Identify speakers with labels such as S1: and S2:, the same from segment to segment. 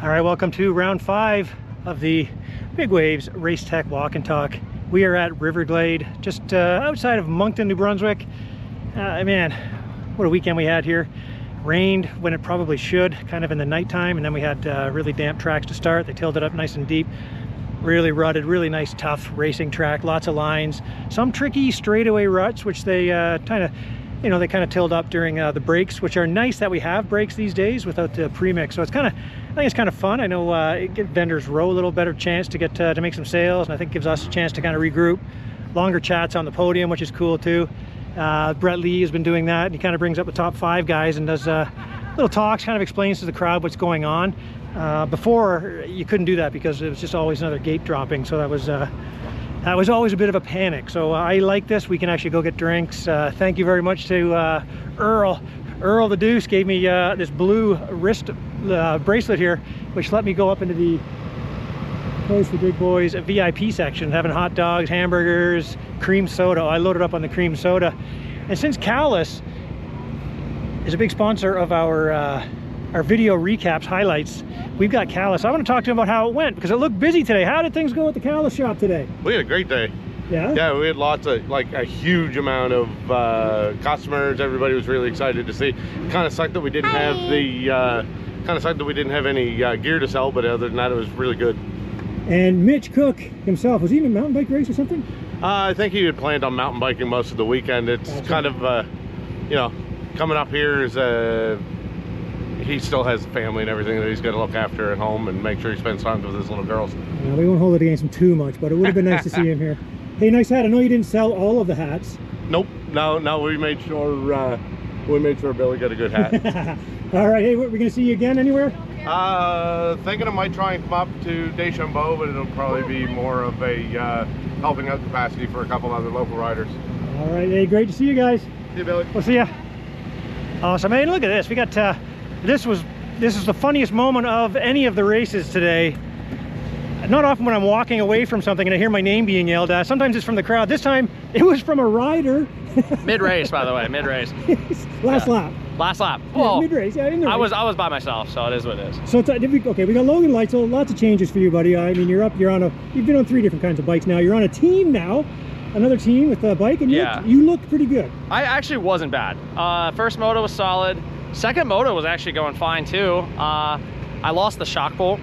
S1: All right, welcome to round 5 of the Big Waves Race Tech Walk and Talk. We are at River Glade, just outside of Moncton, New Brunswick. Man, what a weekend we had here. Rained when it probably should, kind of in the nighttime, and then we had really damp tracks to start. They tilled it up nice and deep. Really rutted, really nice, tough racing track. Lots of lines, some tricky straightaway ruts, which they kind of tilled up during the breaks, which are nice that we have breaks these days without the premix. So it's I think it's kind of fun. I know it gives vendors row a little better chance to get to make some sales, and I think it gives us a chance to kind of regroup. Longer chats on the podium, which is cool too. Brett Lee has been doing that, and he kind of brings up the top 5 guys and does little talks, kind of explains to the crowd what's going on. Before, you couldn't do that because it was just always another gate dropping, so that was always a bit of a panic. So I like this. We can actually go get drinks. Thank you very much to Earl the Deuce gave me this blue wrist bracelet here, which let me go up into the place for big boys VIP section, having hot dogs, hamburgers, cream soda. I loaded up on the cream soda. And since Callus is a big sponsor of our video recaps, highlights, we've got Callus. I want to talk to him about how it went, because it looked busy today. How did things go at the Callus shop today?
S2: We had a great day.
S1: Yeah?
S2: Yeah, we had lots of, a huge amount of customers. Everybody was really excited to see. Kind of sucked that we didn't have any gear to sell, but other than that, it was really good. And
S1: Mitch Cook himself, was he in a mountain bike race or something?
S2: I think he had planned on mountain biking most of the weekend. It's kind of, coming up here is he still has a family and everything that he's got to look after at home and make sure he spends time with his little girls.
S1: Yeah, we won't hold it against him too much, but it would have been nice to see him here. Hey, nice hat. I know you didn't sell all of the hats.
S2: Nope. No, we made sure Billy got a good hat.
S1: All right. Hey, we're going to see you again anywhere?
S2: Thinking I might try and come up to Deschambault, but it'll probably be more of a helping out capacity for a couple other local riders.
S1: All right. Hey, great to see you guys.
S2: See you, Billy.
S1: We'll see ya. Awesome. Hey, look at this. We got this is the funniest moment of any of the races today. Not often when I'm walking away from something and I hear my name being yelled at. Sometimes it's from the crowd. This time it was from a rider.
S3: Mid-race, by the way, mid-race.
S1: Last lap.
S3: Last lap.
S1: Well, mid-race. Yeah, in the race.
S3: I was by myself, so it is what it is.
S1: So okay, we got Logan Leitzel. Lots of changes for you, buddy. I mean, you've been on 3 different kinds of bikes now. You're on a team now. Another team with a bike, and you look pretty good. I actually wasn't bad.
S3: First moto was solid. Second moto was actually going fine too. I lost the shock pole.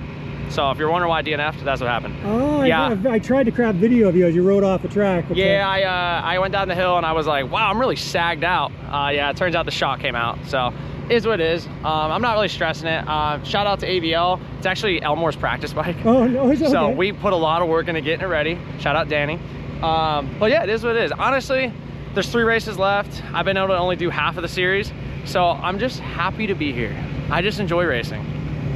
S3: So if you're wondering why I DNF'd, that's what happened.
S1: Oh, yeah. I tried to grab video of you as you rode off the track.
S3: Yeah, I went down the hill and I was like, wow, I'm really sagged out. Yeah, it turns out the shock came out. So it is what it is. I'm not really stressing it. Shout out to AVL. It's actually Elmore's practice bike.
S1: Oh, no, it's okay.
S3: So we put a lot of work into getting it ready. Shout out Danny. But yeah, it is what it is. Honestly, there's 3 races left. I've been able to only do half of the series. So I'm just happy to be here. I just enjoy racing.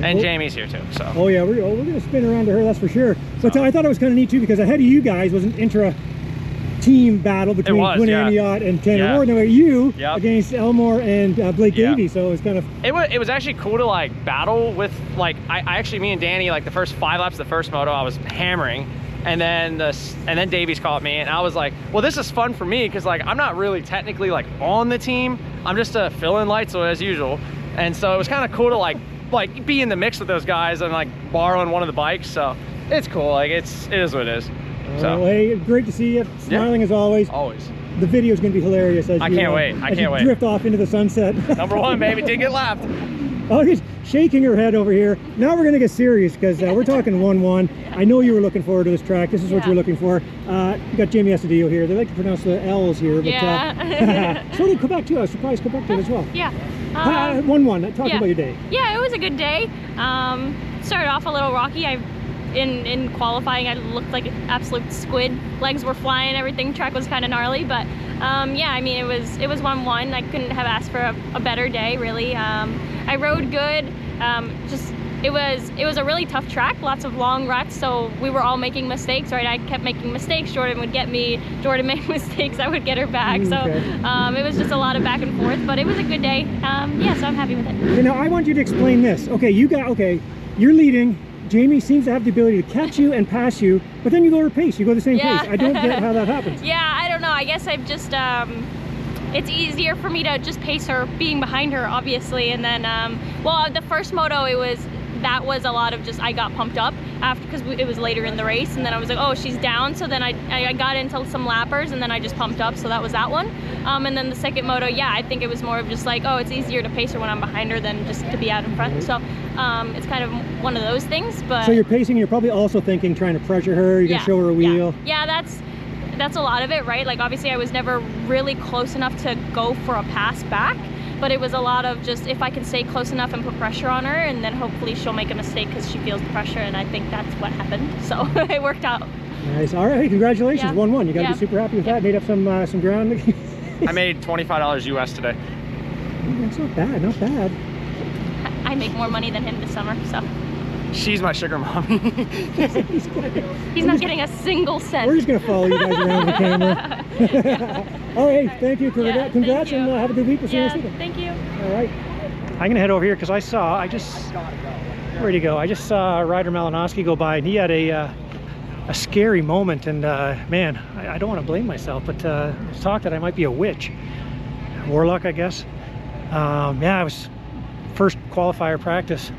S3: And Jamie's here too, so.
S1: Oh yeah, we're gonna spin around to her, that's for sure. But I thought it was kind of neat too, because ahead of you guys was an intra-team battle between Quinn Amyotte and Tanner Ward. Now you against Elmore and Blake Davey, so it was kind of.
S3: It was actually cool to battle with me and Danny, the first 5 laps of the first moto, I was hammering. And then Davies caught me, and I was like, well, this is fun for me because I'm not really technically on the team. I'm just a fill-in Leitzel as usual. And so it was kind of cool to be in the mix with those guys and borrowing one of the bikes. So it's cool. It is what it is. So
S1: hey, great to see you. Smiling as always.
S3: Always.
S1: The video is going to be hilarious as
S3: I can't wait. I can't wait.
S1: Drift off into the sunset.
S3: Number 1, baby. Didn't get lapped.
S1: Oh, he's shaking her head over here. Now we're going to get serious because we're talking 1-1. I know you were looking forward to this track. This is what you're looking for. You got Jamie Astudillo here. They like to pronounce the L's here. But, so did Quebec too. I was surprised Quebec did as well.
S4: Yeah.
S1: 1-1. Talk about your day.
S4: Yeah, it was a good day. Started off a little rocky. In qualifying, I looked like an absolute squid. Legs were flying. Everything. Track was kind of gnarly, but yeah, I mean, it was 1-1. I couldn't have asked for a better day, really. I rode good. It was a really tough track, lots of long ruts, so we were all making mistakes, right? I kept making mistakes. Jordan would get me. Jordan made mistakes. I would get her back. So it was just a lot of back and forth, but it was a good day. Yeah, so I'm happy with it.
S1: Okay, now I want you to explain this. Okay, you're leading. Jamie seems to have the ability to catch you and pass you, but then you go her pace. You go the same pace. I don't get how that happens.
S4: Yeah, I don't know. I guess I've just it's easier for me to just pace her being behind her, obviously. And then well, the first moto, it was that was a lot of just, I got pumped up after, because it was later in the race, and then I was like, oh, she's down. So then I got into some lappers, and then I just pumped up. So that was that one. And then the second moto, yeah, I think it was more of just like, oh, it's easier to pace her when I'm behind her than just to be out in front. So it's kind of one of those things. But
S1: so you're pacing, you're probably also thinking, trying to pressure her, you're gonna show her a wheel.
S4: Yeah, that's a lot of it, right? Like, obviously I was never really close enough to go for a pass back, but it was a lot of just, if I can stay close enough and put pressure on her, and then hopefully she'll make a mistake because she feels the pressure, and I think that's what happened. So it worked out.
S1: Nice. All right, congratulations. 1-1. You gotta be super happy with that. Made up some ground.
S3: I made $25 US today.
S1: That's not bad, not bad.
S4: I make more money than him this summer, so.
S3: She's my sugar mommy.
S4: He's not getting a single cent.
S1: We're just gonna follow you guys around the camera. All right, thank you. Congrats,
S4: thank you.
S1: and have a good week. We'll see you next weekend.
S4: Thank you.
S1: All right. I'm gonna head over here because where'd he go? I just saw Ryder Malinowski go by, and he had a scary moment, and man, I don't want to blame myself, but there's talk that I might be a witch. Warlock, I guess. Yeah, it was first qualifier practice.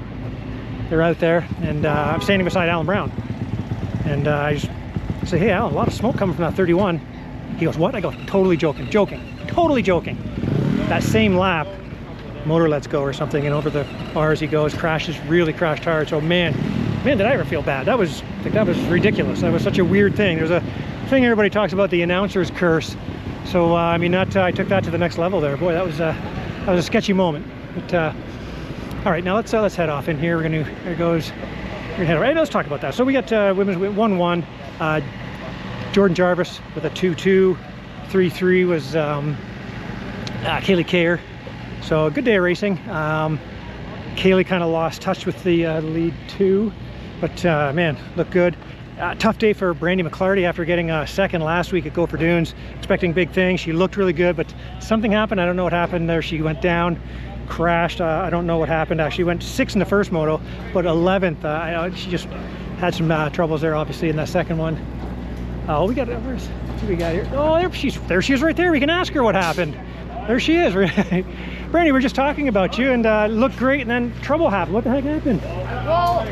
S1: They're out there, and I'm standing beside Alan Brown, and I just say, hey Alan, a lot of smoke coming from that 31. He goes, what? I go, totally joking, totally joking. That same lap, motor lets go or something, and over the bars he goes, really crashed hard. So man, did I ever feel bad. That was ridiculous. That was such a weird thing. There's a thing everybody talks about, the announcer's curse. So I mean, I took that to the next level there. Boy, that was a sketchy moment. But all right, now let's head off in here. We're gonna head. All right, let's talk about that. So we got women's 1-1. Jordan Jarvis with a 2-2. 3-3 was Kaylee Kayer. So a good day of racing. Kaylee kind of lost touch with the lead too, but man, looked good. Tough day for Brandy McLarty after getting second last week at Go for Dunes. Expecting big things. She looked really good, but something happened. I don't know what happened there. She went down, crashed. I don't know what happened. She went 6th in the first moto, but 11th. She just had some troubles there, obviously, in that second one. Oh, we got, what do we got here? Oh, there she is right there. We can ask her what happened. There she is. Brandy, we're just talking about you, and looked great, and then trouble happened. What the heck happened?
S5: Well,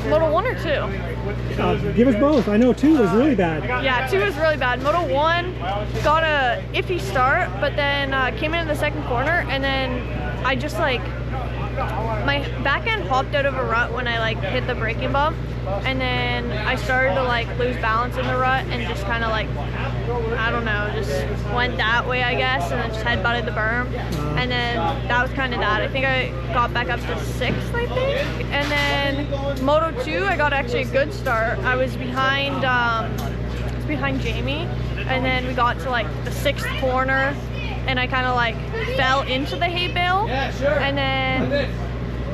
S5: Moto 1 or 2?
S1: Give us both. I know 2 was really bad.
S5: Yeah, 2 was really bad. Moto 1 got a iffy start, but then came in the second corner, and then I just like, my back end popped out of a rut when I like hit the braking bump, and then I started to like lose balance in the rut and just kind of like, I don't know, just went that way, I guess, and then just headbutted the berm, and then that was kind of that. I think I got back up to 6th, I think, and then Moto 2, I got actually a good start. I was behind Jamie, and then we got to like the 6th corner, and I kind of like fell into the hay bale, and then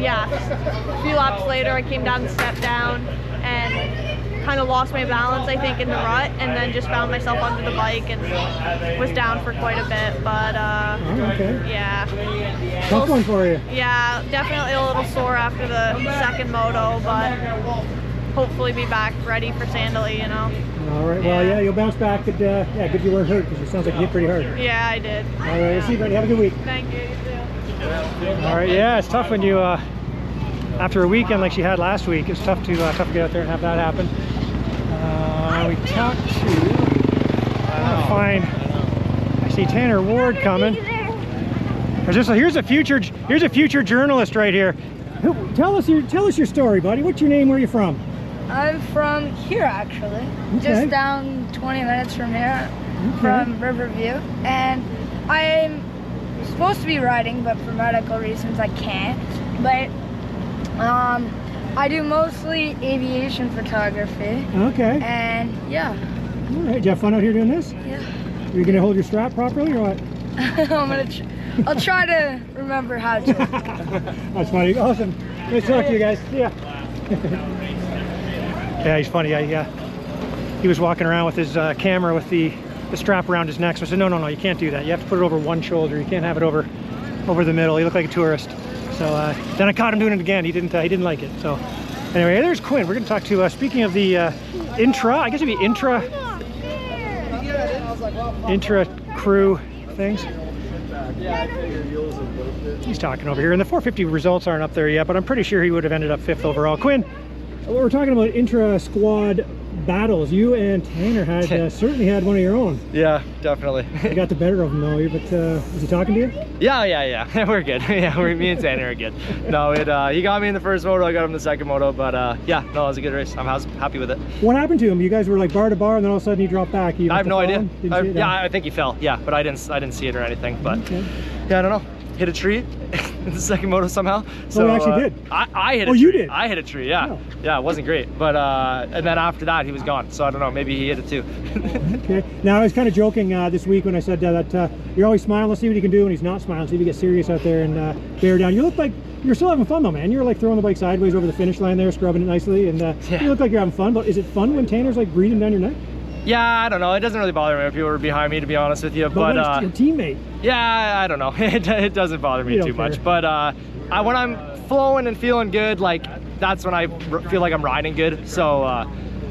S5: yeah, a few laps later I came down the step down and kind of lost my balance, I think, in the rut, and then just found myself onto the bike and was down for quite a bit. But yeah,
S1: tough one for you.
S5: Yeah, definitely a little sore after the second moto, but hopefully be back ready for Sandali, you know.
S1: All right, well, yeah, you'll bounce back. Good you weren't hurt, because it sounds like you hit pretty hard.
S5: Yeah, I did.
S1: All right, see you, buddy. Have a good week.
S5: Thank you, you too.
S1: All right, yeah, it's tough when you, after a weekend like she had last week, it's tough to get out there and have that happen. We talked to, I see Tanner Ward coming. Here's a future journalist right here. Tell us your story, buddy. What's your name? Where are you from?
S6: I'm from here, actually.
S1: Okay.
S6: Just down 20 minutes from here, from Riverview. And I'm supposed to be riding, but for medical reasons I can't. But I do mostly aviation photography.
S1: Okay.
S6: And yeah.
S1: All right. Did you have fun out here doing this?
S6: Yeah.
S1: Are you going to hold your strap properly or what?
S6: I'll try to remember how to.
S1: That's funny. Awesome. Nice to talk to you guys. See ya. Yeah, he's funny. He was walking around with his camera with the strap around his neck. So I said, no, you can't do that. You have to put it over one shoulder. You can't have it over the middle. He looked like a tourist. So then I caught him doing it again. He didn't like it. So anyway, there's Quinn. We're going to talk to, speaking of the intra, I guess it'd be intra crew things. he's talking over here. And the 450 results aren't up there yet, but I'm pretty sure he would have ended up 5th overall. Quinn, we're talking about intra-squad battles. You and Tanner had certainly had one of your own.
S3: Yeah, definitely.
S1: You got the better of him though, but was he talking to you?
S3: Yeah. We're good. Yeah, me and Tanner are good. No, he got me in the first moto, I got him in the second moto, but yeah, no, it was a good race. I'm happy with it. What
S1: happened to him? You guys were like bar to bar and then all of a sudden he dropped back.
S3: I have no idea. Yeah, I think he fell. Yeah, but I didn't see it or anything, but yeah, I don't know. Hit a tree in the second moto somehow. So
S1: actually did.
S3: I hit a tree. You did? I hit a tree, yeah. Oh. Yeah, it wasn't great. But and then after that he was gone. So I don't know, maybe he hit it too.
S1: Okay. Now I was kind of joking this week when I said that you're always smiling, let's see what he can do when he's not smiling, see if he gets serious out there and bear down. You look like you're still having fun though, man. You're like throwing the bike sideways over the finish line there, scrubbing it nicely, and you look like you're having fun. But is it fun when Tanner's like breathing down your neck?
S3: Yeah, I don't know. It doesn't really bother me if people are behind me, to be honest with you. But
S1: your teammate.
S3: Yeah, I don't know. It doesn't bother me too much. But when I'm flowing and feeling good, like that's when I feel like I'm riding good. So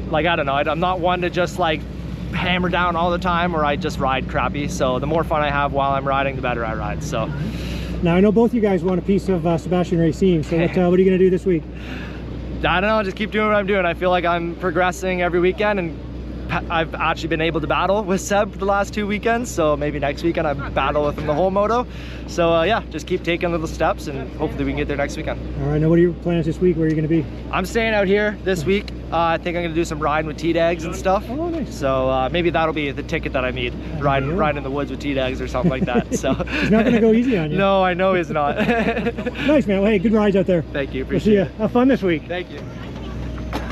S3: like I don't know. I'm not one to just like hammer down all the time, or I just ride crappy. So the more fun I have while I'm riding, the better I ride. So
S1: now I know both you guys want a piece of Sebastian Racine. So what are you gonna do this week?
S3: I don't know. Just keep doing what I'm doing. I feel like I'm progressing every weekend, and I've actually been able to battle with Seb for the last 2 weekends, so maybe next weekend I battle with him the whole moto. So yeah, just keep taking little steps and hopefully we can get there next weekend. All
S1: right, now what are your plans this week? Where are you going to be?
S3: I'm staying out here this week. I think I'm going to do some riding with T-Dags and stuff.
S1: Oh, nice.
S3: So maybe that'll be the ticket that I need, riding in the woods with T-Dags or something like that. So
S1: he's not going to go easy on you.
S3: No, I know he's not.
S1: Nice, man. Well, hey, good rides out there.
S3: Thank you. Appreciate it.
S1: We'll see you. Have fun this week.
S3: Thank you.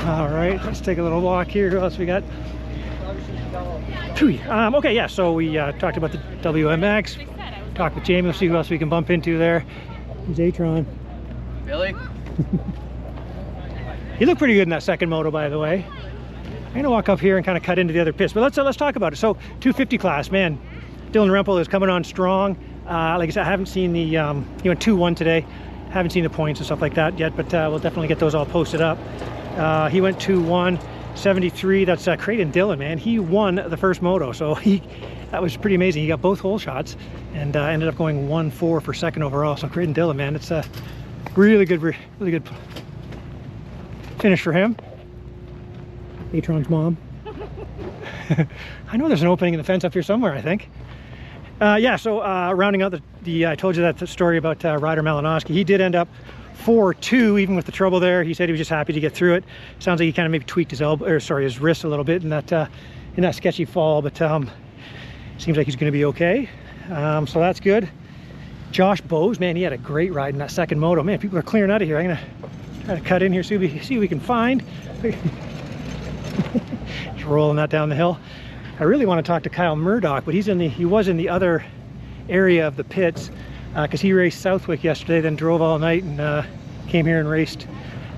S1: All right, let's take a little walk here. Who else we got? Okay, yeah, so we talked about the WMX, talked with Jamie, we'll see who else we can bump into there. There's Atron.
S3: Billy?
S1: You look pretty good in that second moto, by the way. I'm gonna walk up here and kind of cut into the other pits, but let's talk about it. So 250 class, man, Dylan Rempel is coming on strong. Like I said, I haven't seen the, he went 2-1 today. Haven't seen the points and stuff like that yet, but we'll definitely get those all posted up. He went 2-1. 73, that's Crayden Dillon, man. He won the first moto, so that was pretty amazing. He got both hole shots and ended up going 1-4 for second overall. So Crayden Dillon, man, it's a really good finish for him. Atron's mom. I know there's an opening in the fence up here somewhere, I think. Yeah, so rounding out I told you that the story about Ryder Malinowski. He did end up 4-2, even with the trouble there. He said he was just happy to get through it. Sounds like he kind of maybe tweaked his his wrist a little bit in that sketchy fall, but seems like he's going to be okay. So that's good. Josh Bowes, man, he had a great ride in that second moto. Man, people are clearing out of here. I'm gonna try to cut in here, see what we can find. Just rolling that down the hill. I really want to talk to Kyle Murdoch, but he was in the other area of the pits. Because he raced Southwick yesterday, then drove all night and came here and raced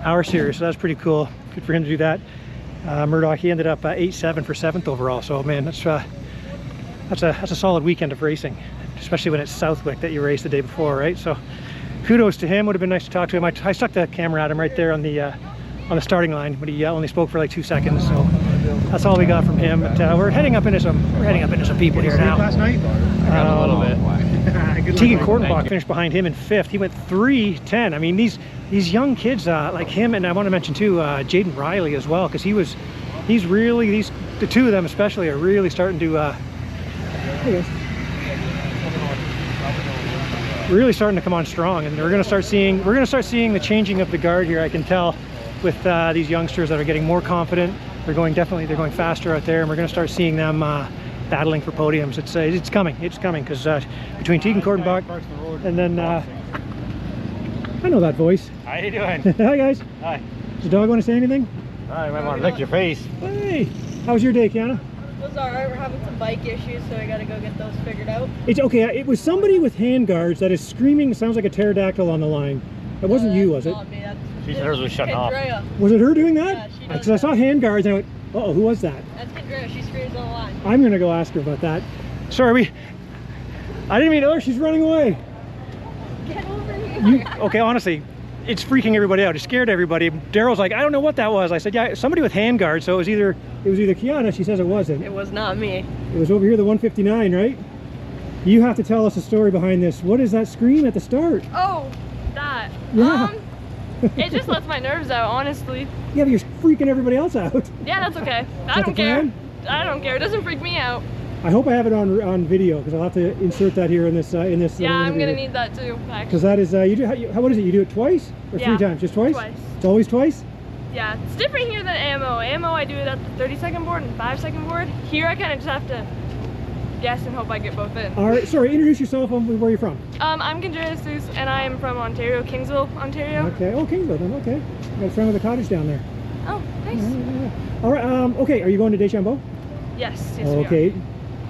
S1: our series. So that was pretty cool. Good for him to do that. Murdoch, he ended up 8-7 for 7th overall. So man, that's a solid weekend of racing, especially when it's Southwick that you raced the day before, right? So kudos to him. Would have been nice to talk to him. I stuck the camera at him right there on the starting line, but he only spoke for like 2 seconds. So that's all we got from him. But we're heading up into some people here now.
S7: Last night? I got a little bit.
S1: Tegan Kortenbach finished behind him in 5th. He went 3-10. I mean, these young kids like him, and I want to mention too Jaden Riley as well, because the two of them especially are really starting to really starting to come on strong, and we're going to start seeing the changing of the guard here. I can tell with these youngsters that are getting more confident. They're going faster out there, and we're going to start seeing them battling for podiums. It's coming because between Tegan Kortenbach and then I know that voice.
S7: How you doing?
S1: Hi guys.
S7: Hi.
S1: Does the dog want to say anything?
S7: I might want to lick your face.
S1: Hey, how was your day, Kiana?
S5: It was alright. We're having some bike issues, so we gotta go get those figured out.
S1: It's okay. It was somebody with hand guards that is screaming. Sounds like a pterodactyl on the line. It wasn't you, was it?
S5: Not me.
S7: She said hers was shutting off.
S1: Was it her doing that?
S5: Yeah, she does.
S1: Because I saw hand guards and I went, uh-oh, who was that?
S5: That's Kandreya. She screams on the line.
S1: I'm gonna go ask her about that. Sorry, I didn't mean to. Oh, she's running away.
S5: Get over here.
S1: Okay, honestly, it's freaking everybody out. It scared everybody. Daryl's like, I don't know what that was. I said, yeah, somebody with hand guards. So it was either Kiana. She says it wasn't.
S5: It was not me.
S1: It was over here, the 159, right? You have to tell us a story behind this. What is that scream at the start?
S5: Oh, that.
S1: Yeah.
S5: It just lets my nerves out, honestly.
S1: Yeah, but you're freaking everybody else out.
S5: Yeah, that's okay. I
S1: the
S5: don't care.
S1: plan?
S5: I don't care. It doesn't freak me out.
S1: I hope I have it on video because I'll have to insert that here in this
S5: Yeah, I'm gonna need that too.
S1: Because that is you do what is it? You do it twice or 3 times? Just twice?
S5: Twice.
S1: It's always twice.
S5: Yeah, it's different here than ammo. Ammo, I do it at the 30-second board and 5-second board. Here, I kind of just have to guess and hope I get both in.
S1: All right. Sorry. Introduce yourself. Where you're from?
S5: I'm Kandreya Szusz, and I am from Ontario, Kingsville, Ontario.
S1: Okay. Oh, Kingsville then. Okay. I got a friend with a cottage down there.
S5: Oh, nice.
S1: All right. Okay. Are you going to Deschambault?
S5: Yes.
S1: Okay.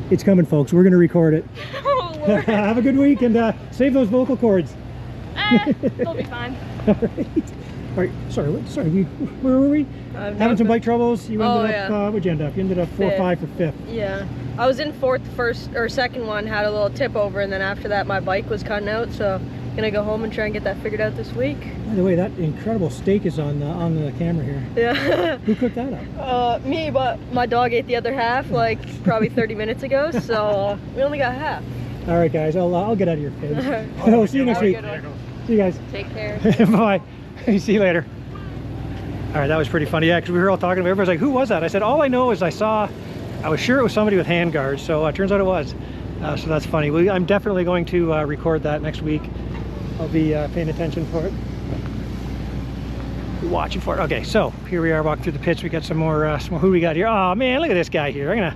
S1: It's coming, folks. We're going to record it.
S5: Oh, Lord.
S1: Have a good week and save those vocal cords.
S5: They'll be fine.
S1: All right. All right. Sorry. Where were we? Having some bike troubles. You ended up. What'd you end up? You ended up 4 or 5 for 5th.
S8: Yeah. I was in 4th first or second one, had a little tip over, and then after that my bike was cutting out, so gonna go home and try and get that figured out this week.
S1: By the way, that incredible steak is on the camera here.
S8: Yeah.
S1: Who cooked that up?
S8: Me, but my dog ate the other half like probably 30 minutes ago, so we only got half.
S1: All right, guys, I'll get out of your face. Oh, see you next week. See you guys.
S8: Take care.
S1: Bye. See you later. All right, that was pretty funny. Yeah, because we were all talking. Everybody's like, "Who was that?" I said, "All I know is I was sure it was somebody with hand guards." So it turns out it was. So that's funny. I'm definitely going to record that next week. I'll be paying attention for it. Be watching for it. Okay, so here we are walking through the pits. We got some more. Who we got here? Oh man, look at this guy here. I'm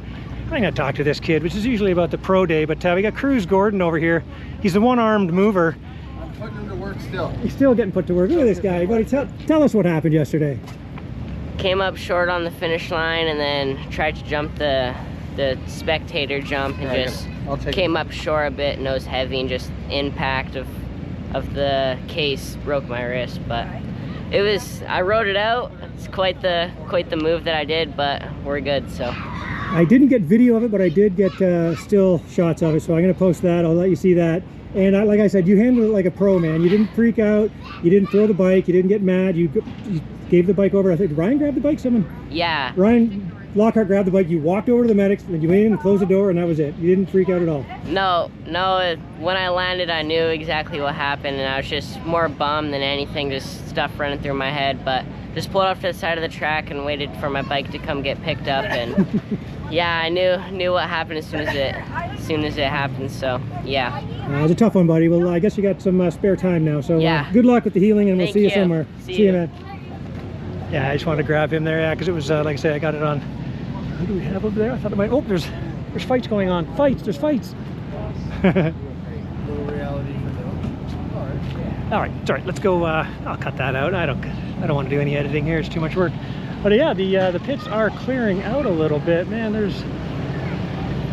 S1: gonna talk to this kid, which is usually about the pro day, but we got Cruz Gordon over here. He's the one-armed mover.
S9: I'm putting him to work still.
S1: He's still getting put to work. Look at this guy. Buddy, tell us what happened yesterday.
S10: Came up short on the finish line and then tried to jump the spectator jump and just came up short a bit, nose heavy, and just impact of the case broke my wrist. But I rode it out. It's quite the move that I did, but we're good. So
S1: I didn't get video of it, but I did get still shots of it, so I'm gonna post that. I'll let you see that. And like I said, you handled it like a pro, man. You didn't freak out. You didn't throw the bike. You didn't get mad. You gave the bike over. I think Ryan grabbed the bike.
S10: Yeah.
S1: Ryan Lockhart grabbed the bike. You walked over to the medics, and then you went in and closed the door, and that was it. You didn't freak out at all.
S10: No. When I landed, I knew exactly what happened, and I was just more bummed than anything. Just stuff running through my head, but just pulled off to the side of the track and waited for my bike to come get picked up. And yeah, I knew what happened as soon as it happened. So yeah.
S1: It was a tough one, buddy. Well, I guess you got some spare time now. So
S10: yeah.
S1: Good luck with the healing, and we'll
S10: Thank
S1: see you
S10: you.
S1: somewhere.
S10: See you,
S1: man. Yeah, I just wanted to grab him there, yeah, because it was like I say, I got it on. Who do we have over there? I thought it might. Oh, there's fights going on. There's fights. All right, sorry. Let's go. I'll cut that out. I don't want to do any editing here. It's too much work. But yeah, the pits are clearing out a little bit. Man, there's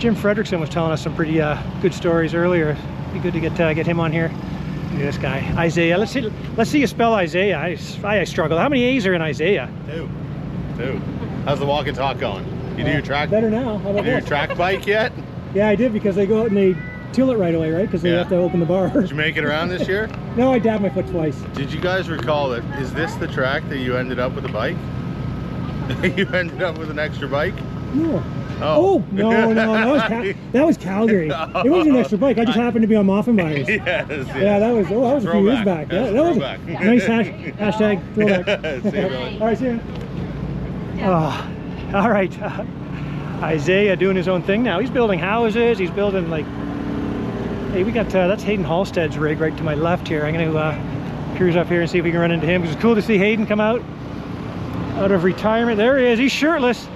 S1: Jim Fredrickson was telling us some pretty good stories earlier. Be good to get him on here. Look at this guy, Izaiah. Let's see you spell Izaiah. I struggle. How many A's are in Izaiah?
S9: Two. How's the walk and talk going? You do your track?
S1: Better now. How about
S9: You do your
S1: this?
S9: track bike yet?
S1: Yeah, I did, because they go out and they till it right away, right? Because they have to open the bar.
S9: Did you make it around this year?
S1: No, I dabbed my foot twice.
S9: Did you guys recall it? Is this the track that you ended up with a bike? You ended up with an extra bike?
S1: No.
S9: Oh,
S1: no, that was Calgary. It wasn't an extra bike. I just happened to be on Moffin Buyers.
S9: Yes.
S1: Yeah, that was a few years back. Yeah, that was
S9: throwback.
S1: Nice hashtag throwback.
S9: See you, brother.
S1: All right, see you. Oh, all right. Izaiah doing his own thing now. He's building houses. He's building like. Hey, we got that's Hayden Halstead's rig right to my left here. I'm going to cruise up here and see if we can run into him. Because it's cool to see Hayden come out of retirement. There he is. He's shirtless.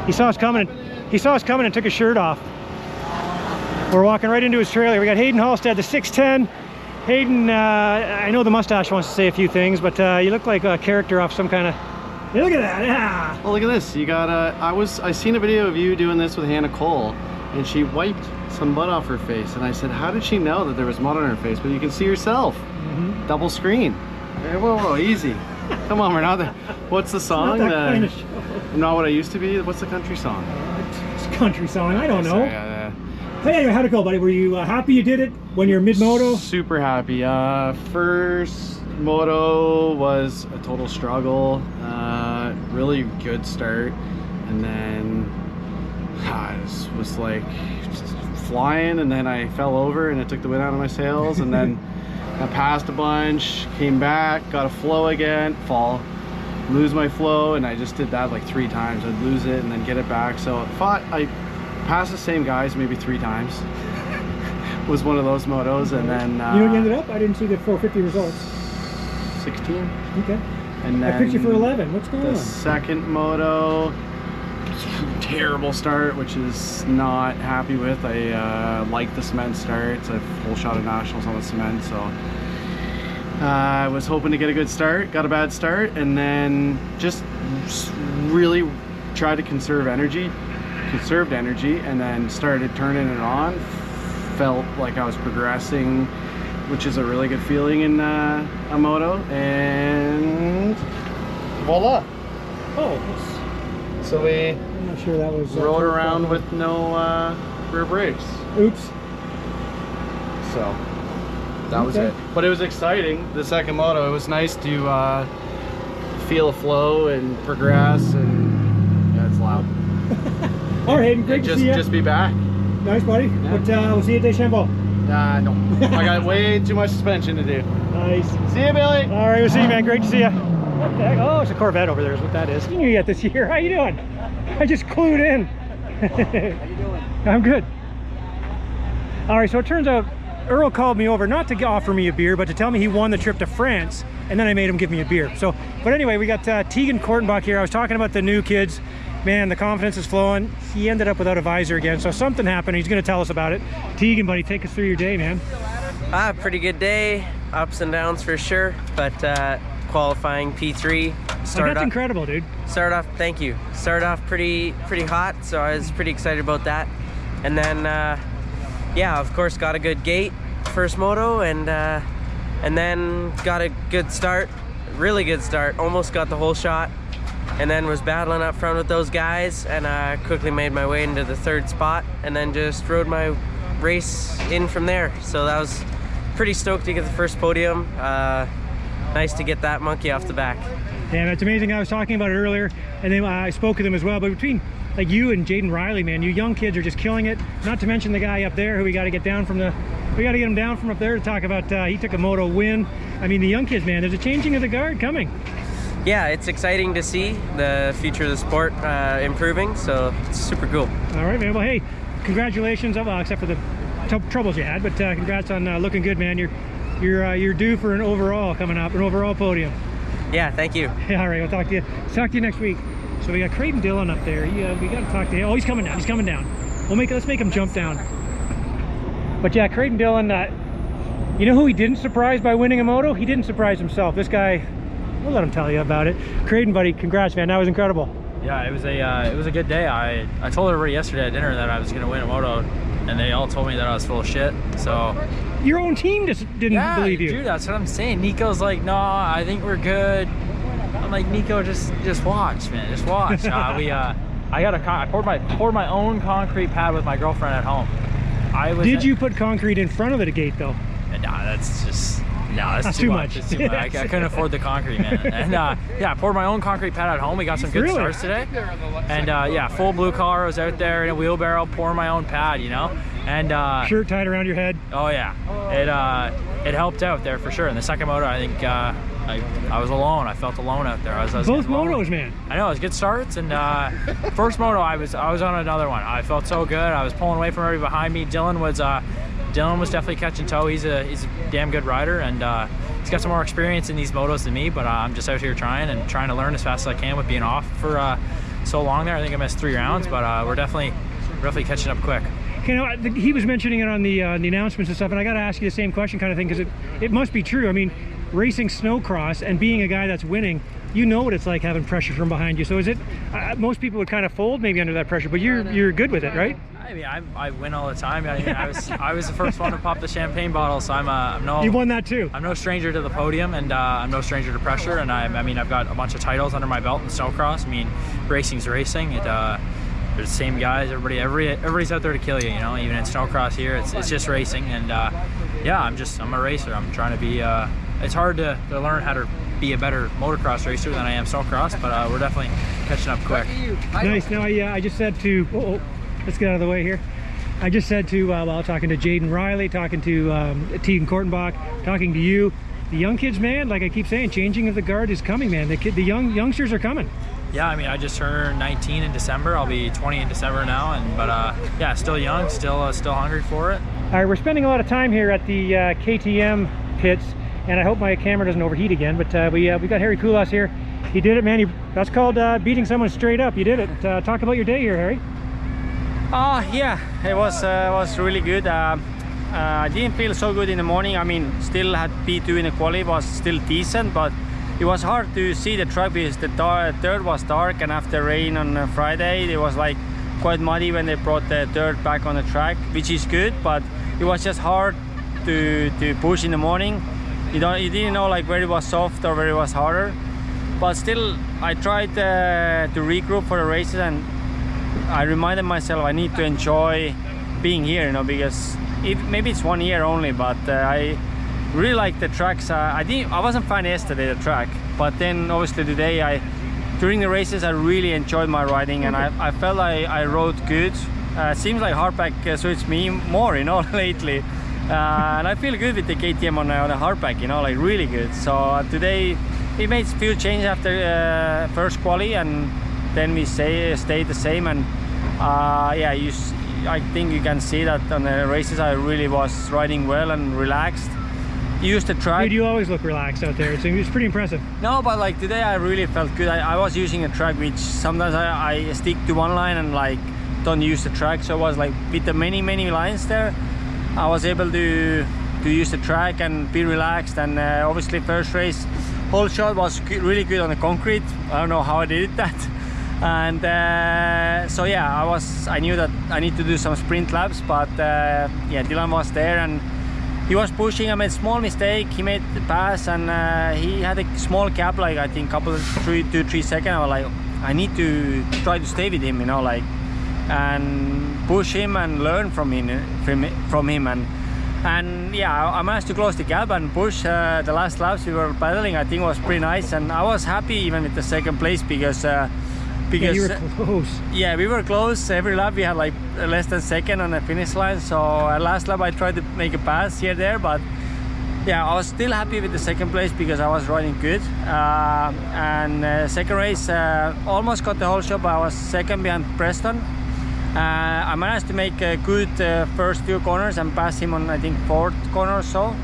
S1: He saw us coming and took his shirt off. We're walking right into his trailer. We got Hayden Halstead, the 6'10". Hayden, I know the mustache wants to say a few things, but you look like a character off some kind of. Yeah, look at that! Yeah.
S11: Well, look at this. You got I seen a video of you doing this with Hannah Cole, and she wiped some mud off her face, and I said, how did she know that there was mud on her face? But you can see yourself. Double screen. Hey, whoa, easy. Come on, we're not there. What's the song?
S1: Not that kind of show.
S11: I'm not what I used to be. What's the country song?
S1: It's a country song. I don't know.
S11: Sorry,
S1: Hey, anyway, how'd it go, buddy? Were you happy you did it when you're mid-moto?
S11: Super happy. First moto was a total struggle. Really good start, and then it was like flying, and then I fell over and it took the wind out of my sails, and then I passed a bunch, came back, got a flow again, fall, lose my flow, and I just did that like 3 times. I'd lose it and then get it back. So I passed the same guys maybe 3 times. Was one of those motos, and then
S1: you know what you ended up? I didn't see the 450 results.
S11: 16.
S1: Okay.
S11: And then
S1: I picked you for 11. What's going on?
S11: The second moto, terrible start, which is not happy with. I like the cement starts. I've full shot of nationals on the cement, so I was hoping to get a good start. Got a bad start, and then just really tried to conserved energy, and then started turning it on. Felt like I was progressing, which is a really good feeling in a moto, and voila.
S1: Oh,
S11: so we
S1: I'm not sure that was
S11: rode around with no rear brakes.
S1: Oops.
S11: So that was it. But it was exciting. The second moto, it was nice to feel a flow and progress, and yeah, it's loud.
S1: All right, Hayden, great to see you.
S11: Just be back.
S1: Nice, buddy. Yeah. But we'll see you at Deschambault.
S11: No. I got way too much suspension to do.
S1: Nice.
S11: See you, Billy.
S1: All right, we'll see you, man. Great to see you. What the heck? Oh, it's a Corvette over there is what that is. You knew yet this year. How you doing? I just clued in. How you doing? I'm good. All right, so it turns out Earl called me over not to offer me a beer, but to tell me he won the trip to France, and then I made him give me a beer. So, but anyway, we got Tegan Kortenbach here. I was talking about the new kids. Man, the confidence is flowing. He ended up without a visor again, so something happened. He's going to tell us about it. Tegan, buddy, take us through your day, man.
S12: Pretty good day. Ups and downs for sure, but qualifying P3.
S1: That's incredible, dude.
S12: Thank you. Started off pretty hot, so I was pretty excited about that. And then, yeah, of course, got a good gate first moto, and then got a good start, really good start. Almost got the whole shot. And then was battling up front with those guys, and quickly made my way into the 3rd spot, and then just rode my race in from there. So that was pretty stoked to get the first podium. Nice to get that monkey off the back.
S1: Yeah, that's amazing. I was talking about it earlier, and then I spoke with him as well. But between like you and Jaden Riley, man, you young kids are just killing it. Not to mention the guy up there who we got to get down from the. We got to get him down from up there to talk about. He took a moto win. I mean, the young kids, man. There's a changing of the guard coming.
S12: Yeah, it's exciting to see the future of the sport improving, so it's super cool.
S1: All right, man. Well, hey, congratulations, except for the troubles you had, but congrats on looking good, man. You're due for an overall coming up, an overall podium.
S12: Yeah, thank you.
S1: Yeah, all right, we'll talk to you next week. So we got Crayden Dillon up there. We got to talk to him. Oh, he's coming down. He's coming down. Let's make him jump down. But yeah, Crayden Dillon. You know who he didn't surprise by winning a moto? He didn't surprise himself. This guy. We'll let him tell you about it. Crayden, buddy, congrats, man. That was incredible.
S13: Yeah, it was a good day. I told everybody yesterday at dinner that I was going to win a moto, and they all told me that I was full of shit. So
S1: your own team just didn't believe you.
S13: Dude, that's what I'm saying. Nico's like, no, I think we're good. I'm like, Nico, just watch, man. Just watch. I poured my own concrete pad with my girlfriend at home.
S1: Did you put concrete in front of the gate though?
S13: Nah, that's too much. It's too much. I couldn't afford the concrete, man. And yeah, I poured my own concrete pad at home. We got some good starts today. And yeah, full blue collar. I was out there in a wheelbarrow pouring my own pad, you know. And
S1: shirt tied around your head.
S13: Oh yeah, it helped out there for sure. In the second moto, I think I was alone. I felt alone out there. I was
S1: both motos, man.
S13: I know, it was good starts. And first moto, I was on another one. I felt so good. I was pulling away from everybody behind me. Dylan was definitely catching toe. He's a damn good rider, and he's got some more experience in these motos than me, but I'm just out here trying to learn as fast as I can with being off for so long there. I think I missed 3 rounds, but we're definitely catching up quick.
S1: You know, he was mentioning it on the announcements and stuff, and I got to ask you the same question kind of thing, because it must be true. I mean, racing snowcross and being a guy that's winning, you know what it's like having pressure from behind you. So is it, most people would kind of fold maybe under that pressure, but you're good with it, right?
S13: I mean, I win all the time. I mean, I was the first one to pop the champagne bottle, so I'm no.
S1: You won that too.
S13: I'm no stranger to the podium, and I'm no stranger to pressure. And I mean, I've got a bunch of titles under my belt in snowcross. I mean, racing's racing. They're the same guys. Everybody's out there to kill you. You know, even in snowcross here, it's just racing. And yeah, I'm a racer. I'm trying to be. It's hard to learn how to be a better motocross racer than I am snowcross, but we're definitely catching up quick.
S1: Nice. Now I just said to. Let's get out of the way here. I just said to, while talking to Jaden Riley, talking to Tegan Kortenbach, talking to you, the young kids, man, like I keep saying, changing of the guard is coming, man. The youngsters are coming.
S13: Yeah, I mean, I just turned 19 in December. I'll be 20 in December now, but yeah, still young, still hungry for it.
S1: All right, we're spending a lot of time here at the KTM pits, and I hope my camera doesn't overheat again, but we got Harri Kullas here. He did it, man. That's called beating someone straight up. You did it. Talk about your day here, Harri.
S14: Yeah, it was really good. I didn't feel so good in the morning. I mean, still had P2 in the quali, was still decent, but it was hard to see the track because the dirt was dark, and after rain on Friday, it was like quite muddy when they brought the dirt back on the track, which is good, but it was just hard to push in the morning. You didn't know like where it was soft or where it was harder, but still I tried to regroup for the races, and I reminded myself I need to enjoy being here, you know, because maybe it's 1 year only, but I really like the tracks. I wasn't fine yesterday, the track, but then obviously today during the races I really enjoyed my riding, and I felt I rode good. Seems like hardback suits me more, you know, lately, and I feel good with the KTM on a hardback, you know, like really good. So today we made a few changes after first quali, and then we stayed the same, and yeah, I think you can see that on the races I really was riding well and relaxed. Used the track.
S1: Dude, you always look relaxed out there. It's pretty impressive.
S14: No, but like today I really felt good. I was using a track which sometimes I stick to one line and like don't use the track. So I was like with the many lines there, I was able to use the track and be relaxed. And obviously first race, whole shot was really good on the concrete. I don't know how I did that. And so yeah, I knew that I need to do some sprint laps, but yeah, Dillon was there and he was pushing. I made a small mistake. He made the pass, and he had a small gap, like I think couple of 2-3 seconds. I was like, I need to try to stay with him, you know, like, and push him and learn from him, and yeah, I managed to close the gap and push the last laps we were pedaling. I think it was pretty nice, and I was happy even with the second place because
S1: yeah, you were close.
S14: Yeah, we were close. Every lap we had like less than second on the finish line. So last lap I tried to make a pass here there, but yeah, I was still happy with the second place because I was riding good. And second race almost got the whole shot, but I was second behind Preston. I managed to make a good first few corners and pass him on I think fourth corner or so,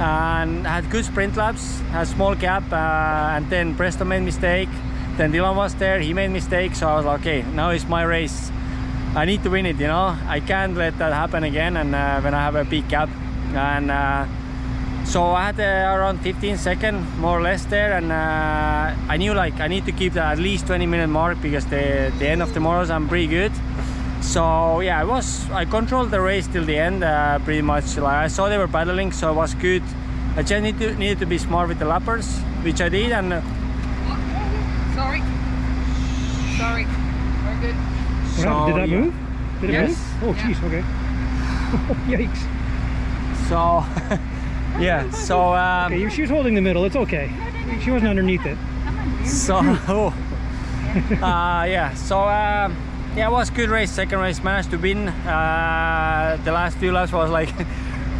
S14: and had good sprint laps, had a small gap, and then Preston made a mistake. Then Dillon was there, he made mistakes, so I was like, okay, now it's my race. I need to win it, you know. I can't let that happen again, and when I have a big gap. And so I had around 15 seconds, more or less there, and I knew like I need to keep that at least 20-minute mark because the end of the motors I'm pretty good. So yeah, I controlled the race till the end pretty much. Like I saw they were battling, so it was good. I just needed to be smart with the lappers, which I did, and
S15: Sorry. Very good.
S1: So, did that move? Did it
S14: yes.
S1: move? Oh, jeez, okay. Yikes.
S14: So, yeah, so...
S1: okay, she was holding the middle, it's okay. She wasn't underneath it.
S14: So, yeah, so, yeah, it was a good race. Second race, managed to win. The last few laps was like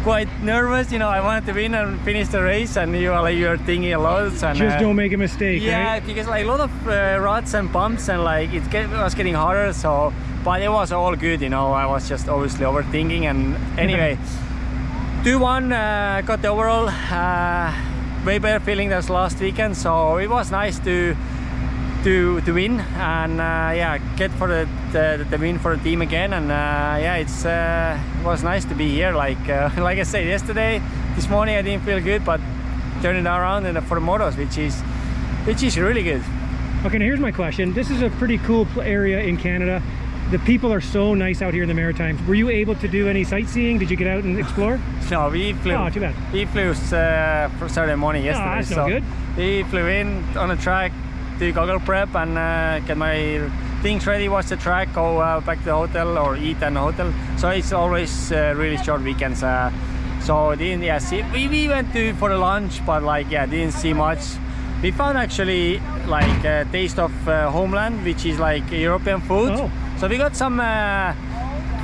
S14: quite nervous, you know. I wanted to win and finish the race, and you're thinking a lot. And,
S1: just don't make a mistake,
S14: yeah,
S1: right?
S14: because like a lot of ruts and bumps, and like it was getting harder. So, but it was all good, you know. I was just obviously overthinking, and anyway, 2-1, got the overall. Way better feeling than last weekend, so it was nice to win, and yeah, get for the win for the team again. And yeah, it was nice to be here. Like I said yesterday, this morning I didn't feel good, but turning it around for the motos, which is really good.
S1: Okay, now here's my question. This is a pretty cool area in Canada. The people are so nice out here in the Maritimes. Were you able to do any sightseeing? Did you get out and explore?
S14: No, we flew.
S1: Oh, too bad.
S14: We flew for Saturday morning yesterday.
S1: Oh, that's no good.
S14: We flew in on the track, do goggle prep, and get my things ready, watch the track, go back to the hotel or eat in the hotel. So it's always really short weekends. So didn't see. We went for the lunch, but like didn't see much. We found actually like a taste of homeland, which is like European food. Oh. So we got some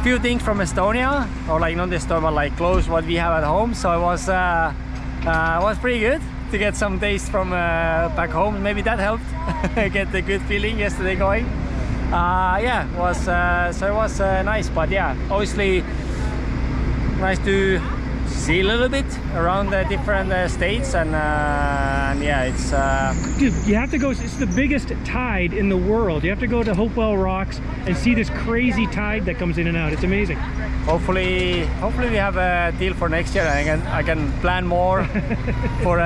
S14: few things from Estonia, or like not Estonia, but like close what we have at home. So it was pretty good to get some taste from back home. Maybe that helped get the good feeling yesterday going. Yeah, it was so it was nice. But yeah, obviously nice to see a little bit around the different states, and yeah, it's
S1: dude, you have to go. It's the biggest tide in the world. You have to go to Hopewell Rocks and see this crazy tide that comes in and out. It's amazing.
S14: Hopefully we have a deal for next year. I can plan more for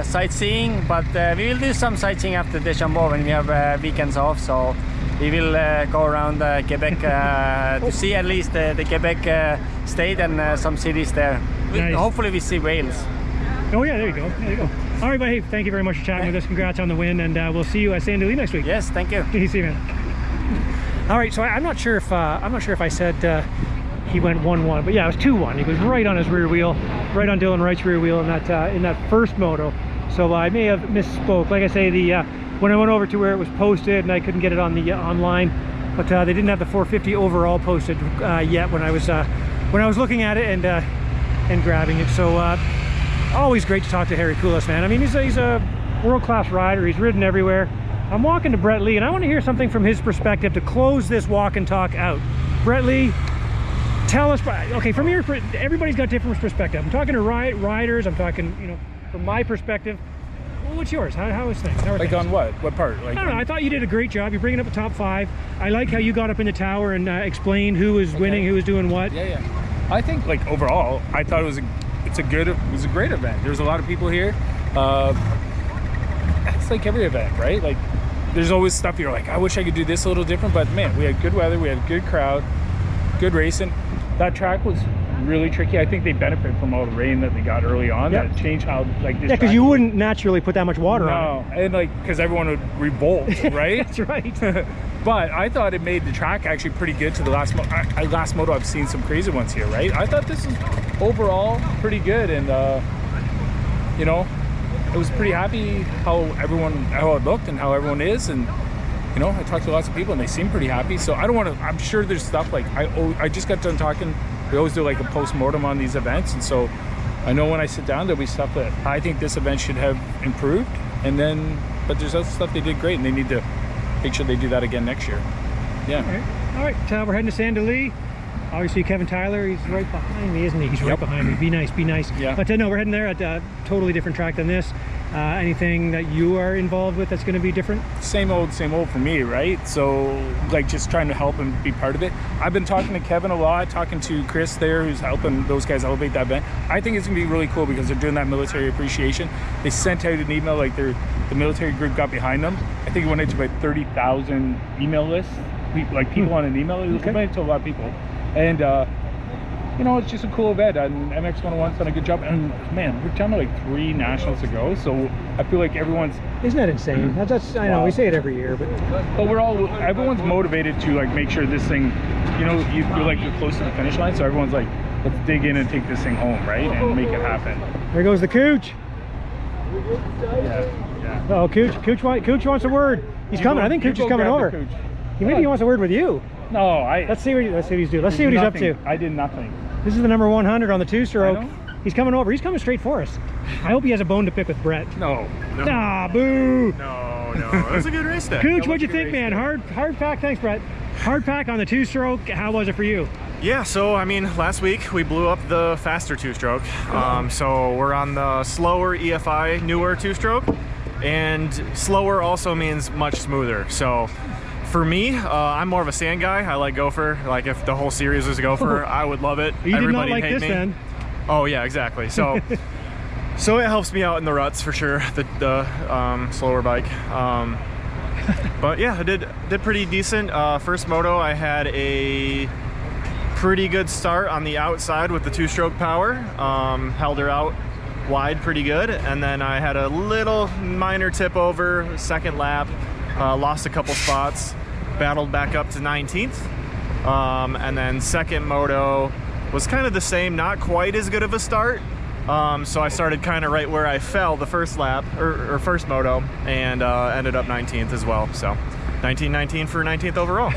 S14: sightseeing, but we will do some sightseeing after Deschambault when we have weekends off. So we will go around Quebec to see at least the Quebec state and some cities there.
S1: Nice.
S14: Hopefully we see Wales.
S1: Oh yeah, there you go. There you go. All right, but hey, thank you very much for chatting with us. Congrats on the win, and we'll see you at Saint-Denis next week.
S14: Yes, thank you.
S1: See you, man. All right, so I'm not sure if I said he went 1-1, but yeah, it was 2-1. He was right on his rear wheel, right on Dylan Wright's rear wheel in that first moto. So I may have misspoke. Like I say, when I went over to where it was posted, and I couldn't get it on the online, but they didn't have the 450 overall posted yet when I was looking at it and grabbing it. So always great to talk to Harri Kullas, man. I mean, he's a world-class rider. He's ridden everywhere. I'm walking to Brett Lee, and I want to hear something from his perspective to close this walk and talk out. Brett Lee, tell us, okay, from your, everybody's got different perspective. I'm talking to riders, I'm talking, you know, from my perspective. Well, what's yours? How is things?
S16: Like on what? What part? Like
S1: I don't know. I thought you did a great job. You're bringing up the top 5. I like how you got up in the tower and explained who was winning, who was doing what.
S16: Yeah. I think like overall, I thought it was a great event. There was a lot of people here. It's like every event, right? Like there's always stuff you're like, I wish I could do this a little different, but man, we had good weather, we had a good crowd, good racing. That track was really tricky. I think they benefit from all the rain that they got early on.
S1: Yep.
S16: That changed how like this.
S1: Yeah, because you wouldn't naturally put that much water on it.
S16: And like because everyone would revolt, right?
S1: That's right.
S16: But I thought it made the track actually pretty good to the last moto. I've seen some crazy ones here, right? I thought this was overall pretty good, and you know, I was pretty happy how it looked and how everyone is, and you know, I talked to lots of people and they seem pretty happy. So I don't want to. I'm sure there's stuff like I just got done talking. We always do like a post-mortem on these events, and so I know when I sit down there'll be stuff that I think this event should have improved, and then but there's other stuff they did great, and they need to make sure they do that again next year. Yeah.
S1: All right. We're heading to Saint-Denis. Obviously, Kevin Tyler, he's right behind me, isn't he? He's right behind me. Be nice, be nice.
S16: Yeah.
S1: But no, we're heading there at a totally different track than this. Anything that you are involved with that's going to be different?
S16: Same old for me, right? So, like, just trying to help and be part of it. I've been talking to Kevin a lot, talking to Chris there, who's helping those guys elevate that event. I think it's going to be really cool because they're doing that military appreciation. They sent out an email, like the military group got behind them. I think it went into about 30,000 email lists, like people on an email. It went to a lot of people. And, you know, it's just a cool event, and MX 101's done a good job. And man, we're down to like 3 nationals to go, so I feel like everyone's.
S1: Isn't that insane? That's I know we say it every year, but
S16: everyone's motivated to like make sure this thing, you know, you feel like you're close to the finish line, so everyone's like, let's dig in and take this thing home, right, and make it happen.
S1: There goes the Cooch.
S16: Yeah.
S1: Oh, Cooch wants a word. He's coming. I think Cooch is coming over. Maybe he wants a word with you.
S16: No,
S1: let's see what he's doing. Let's see what he's up to.
S16: I did nothing.
S1: This is the number 100 on the 2-stroke. He's coming over. He's coming straight for us. I hope he has a bone to pick with Brett.
S16: No.
S1: Nah, boo.
S17: No. That was a good race day.
S1: Cooch, what'd you think, man? Hard pack. Thanks, Brett. Hard pack on the 2-stroke. How was it for you?
S17: Yeah, so I mean, last week we blew up the faster 2-stroke. So we're on the slower EFI, newer 2-stroke, and slower also means much smoother. So for me, I'm more of a sand guy. I like Gopher. Like if the whole series was Gopher, I would love it.
S1: You did not like this then.
S17: Oh yeah, exactly. So so it helps me out in the ruts for sure, the slower bike. But yeah, I did pretty decent. First moto, I had a pretty good start on the outside with the 2-stroke power. Held her out wide pretty good, and then I had a little minor tip over second lap. Lost a couple spots, battled back up to 19th, and then second moto was kind of the same, not quite as good of a start. So I started kind of right where I fell the first lap, or first moto, and ended up 19th as well. So 1919 for 19th overall.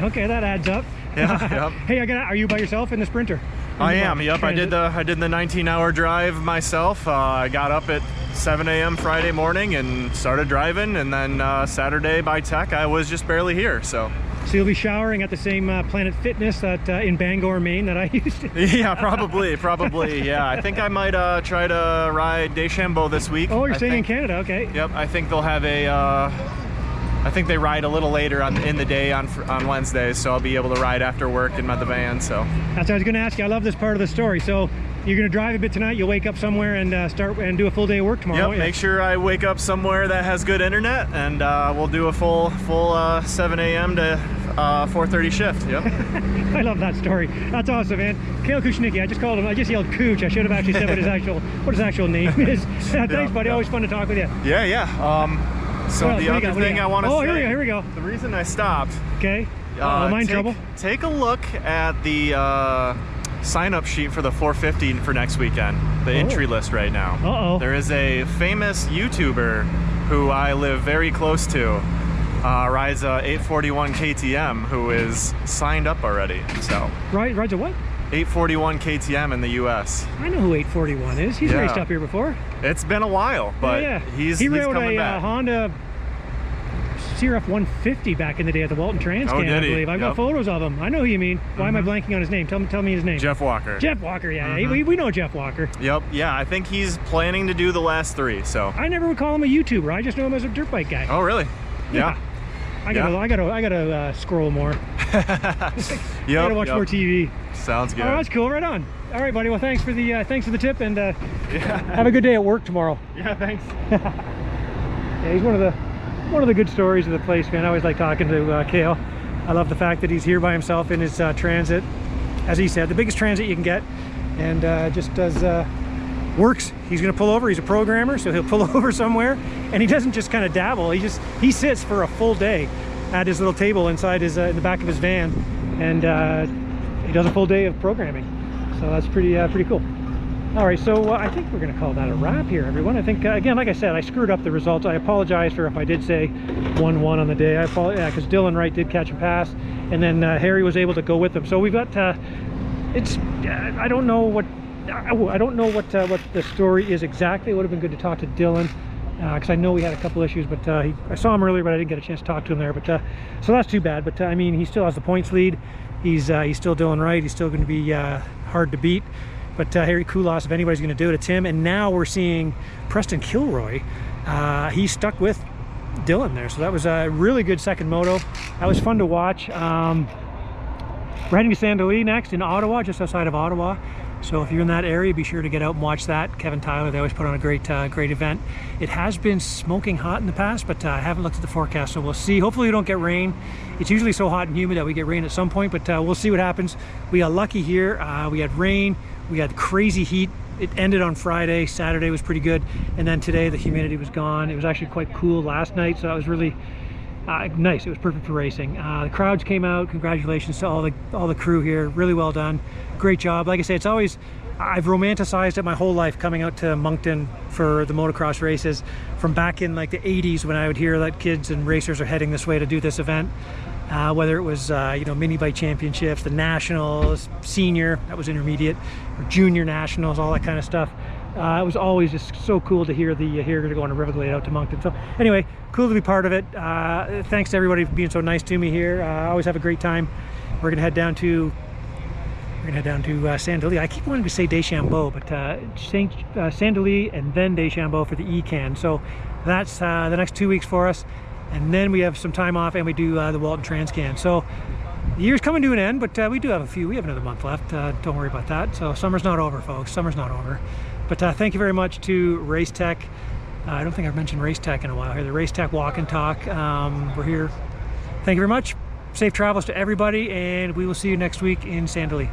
S1: Okay, that adds up.
S17: Yeah, yep.
S1: Hey, are you by yourself in the Sprinter?
S17: I am. Yep, I did the 19-hour drive myself. I got up at 7 a.m. Friday morning and started driving, and then Saturday by tech I was just barely here. So
S1: you'll be showering at the same Planet Fitness that in Bangor, Maine that I used to.
S17: Yeah, probably. Yeah, I think I might try to ride Deschambault this week.
S1: Oh, you're staying in Canada, okay.
S17: Yep, I think they'll have I think they ride a little later in the day on Wednesdays, so I'll be able to ride after work in the van. So
S1: that's what I was going to ask you. I love this part of the story. So you're going to drive a bit tonight. You'll wake up somewhere and start and do a full day of work tomorrow.
S17: Yep. Make sure I wake up somewhere that has good internet, and we'll do a full 7 a.m. to 4:30 shift. Yep.
S1: I love that story. That's awesome, man. Cale Kuchnicki. I just yelled Cooch. I should have actually said what his actual name is. Thanks, buddy. Always fun to talk with you.
S17: Yeah. So the other thing I want to say.
S1: Oh, here we go.
S17: The reason I stopped.
S1: Okay. Am I in trouble?
S17: Take a look at the sign-up sheet for the 450 for next weekend. The entry list right now.
S1: Uh-oh.
S17: There is a famous YouTuber who I live very close to. Rides a 841 KTM who is signed up already. So.
S1: Rides a what?
S17: 841 KTM in the U.S.
S1: I know who 841 is. He's raced up here before.
S17: It's been a while, but
S1: he rode a Honda CRF 150 back in the day at the Walton Trans Can, I believe. I've got photos of him. I know who you mean. Why am I blanking on his name? Tell me his name.
S17: Jeff Walker.
S1: Jeff Walker, yeah. We know Jeff Walker.
S17: Yep, yeah. I think he's planning to do the last 3. So
S1: I never would call him a YouTuber. I just know him as a dirt bike guy.
S17: Oh, really? Yeah.
S1: I gotta scroll more. I gotta watch more TV.
S17: Sounds good.
S1: Oh, that's cool. Right on. All right, buddy. Well, thanks for the tip, and have a good day at work tomorrow.
S17: Yeah, thanks.
S1: Yeah, he's one of the good stories of the place, man. I always like talking to Cale. I love the fact that he's here by himself in his Transit, as he said, the biggest Transit you can get, and just does works. He's gonna pull over. He's a programmer, so he'll pull over somewhere, and he doesn't just kind of dabble. He sits for a full day at his little table inside his in the back of his van, and he does a full day of programming. So that's pretty cool. All right, so I think we're gonna call that a wrap here, everyone. I think again, like I said, I screwed up the results. I apologize for if I did say 1-1 on the day. I apologize because Dylan Wright did catch and pass, and then Harri was able to go with him. So we've got I don't know what the story is exactly. It would have been good to talk to Dylan because I know we had a couple issues, but I saw him earlier, but I didn't get a chance to talk to him there. But so that's too bad. But I mean, he still has the points lead. He's still Dylan Wright. He's still going to be hard to beat. But Harri Kullas, if anybody's going to do it, it's him. And now we're seeing Preston Kilroy. He stuck with Dylan there. So that was a really good second moto. That was fun to watch. We're heading to Saint-Denis next in Ottawa, just outside of Ottawa. So if you're in that area, be sure to get out and watch that. Kevin Tyler, they always put on a great event. It has been smoking hot in the past, but I haven't looked at the forecast, so we'll see. Hopefully we don't get rain. It's usually so hot and humid that we get rain at some point, but we'll see what happens. We got lucky here. We had rain. We had crazy heat. It ended on Friday. Saturday was pretty good, and then today the humidity was gone. It was actually quite cool last night, so that was really nice. It was perfect for racing. The crowds came out. Congratulations to all the crew here. Really well done. Great job. Like I say, it's always, I've romanticized it my whole life coming out to Moncton for the motocross races from back in like the 80s when I would hear that kids and racers are heading this way to do this event. Whether it was mini bike championships, the nationals, senior, that was intermediate, or junior nationals, all that kind of stuff. It was always just so cool to hear to go on a River Glade out to Moncton. So anyway, cool to be part of it. Thanks to everybody for being so nice to me here. I always have a great time. We're gonna head down to Saint-Denis. I keep wanting to say Deschambault, but Saint-Denis and then Deschambault for the E-Can. So that's the next 2 weeks for us, and then we have some time off and we do the Walton Trans Can. So the year's coming to an end, but we do have we have another month left. Don't worry about that. So summer's not over, folks. Summer's not over. But thank you very much to Race Tech. I don't think I've mentioned Race Tech in a while here. The Race Tech Walk and Talk. We're here. Thank you very much. Safe travels to everybody, and we will see you next week in Saint-Denis.